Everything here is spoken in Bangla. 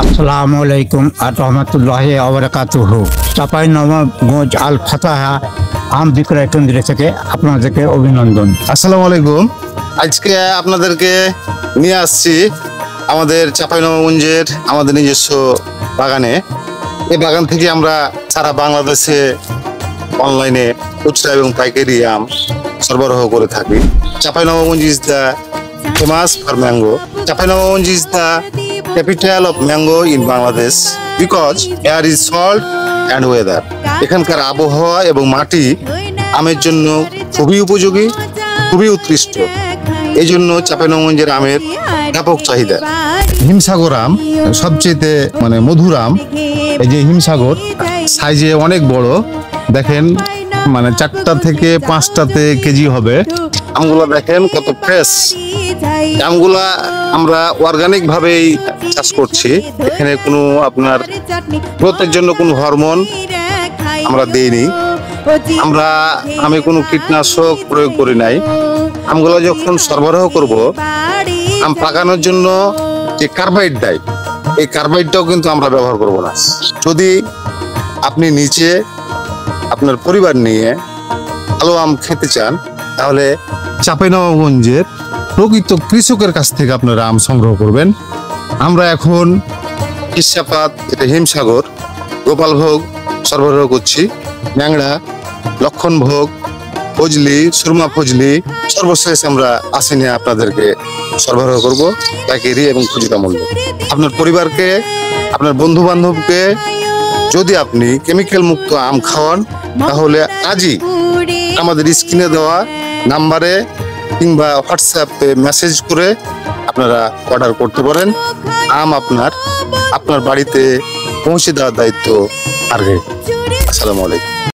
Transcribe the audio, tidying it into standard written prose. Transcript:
আসসালামু আলাইকুম আর রহমতুল্লাহি ওয়া বারাকাতুহু। চাঁপাইনবাবগঞ্জ আল ফাতাহা আম বিক্রয় কেন্দ্র থেকে আপনাদেরকে অভিনন্দন। আসসালামু আলাইকুম। আজকে আপনাদেরকে নিয়ে আসছি আমাদের চাঁপাইনবাবগঞ্জের আমাদের নিজস্ব বাগানে। এই বাগান থেকে আমরা সারা বাংলাদেশে অনলাইনে খুচরা এবং পাইকারি আম সরবরাহ করে থাকি। Chapainawabganj is the famous for mango. Chapainawabganj is the capital of mango in Bangladesh because air is salt and weather. এখানকার আবহাওয়া এবং মাটি আমের জন্য খুবই উপযোগী, খুবই উৎকৃষ্ট। এই জন্য চাঁপাইনবাবগঞ্জের আমের ব্যাপক চাহিদা। হিমসাগর আম সবচেয়ে মধুর আম। এই যে হিমসাগর সাইজে অনেক বড়, দেখেন 4টা থেকে 5টাতে কেজি হবে। আমগুলো দেখেন কত ফ্রেশ। আমগুলা আমরা অর্গানিক ভাবেই চাষ করছি। এখানে কোনো আপনার গ্রোথের জন্য কোনো হরমোন আমরা দেইনি। আমরা আমি কোনো কীটনাশক প্রয়োগ করি নাই। আমগুলো যখন সরবরাহ করব, আম পাকানোর জন্য যে কার্বাইড দেয়, এই কার্বাইডটাও কিন্তু আমরা ব্যবহার করব না। যদি আপনি নিচে আপনার পরিবার নিয়ে ভালো আম খেতে চান, তাহলে চাঁপাইনবাবগঞ্জের প্রকৃত কৃষকের কাছ থেকে আপনারা আম সংগ্রহ করবেন। আমরা এখন কৃষাপাত, এটা হিমসাগর, গোপালভোগ সরবরাহ করছি। ন্যাংড়া, লক্ষণভোগ, ফজলি, সুরমা ফজলি সর্বশেষ আমরা আসেনি আপনাদেরকে সরবরাহ করব পাইকারি এবং খুচরা মূল্যে। আপনার পরিবারকে, আপনার বন্ধু বান্ধবকে যদি আপনি কেমিক্যাল মুক্ত আম খাওয়ান, তাহলে আজই আমাদের স্ক্রিনে দেওয়া নাম্বারে কিংবা হোয়াটসঅ্যাপে মেসেজ করে আপনারা অর্ডার করতে পারেন। আম আপনার বাড়িতে পৌঁছে দেওয়ার দায়িত্ব আর। আসসালামু আলাইকুম।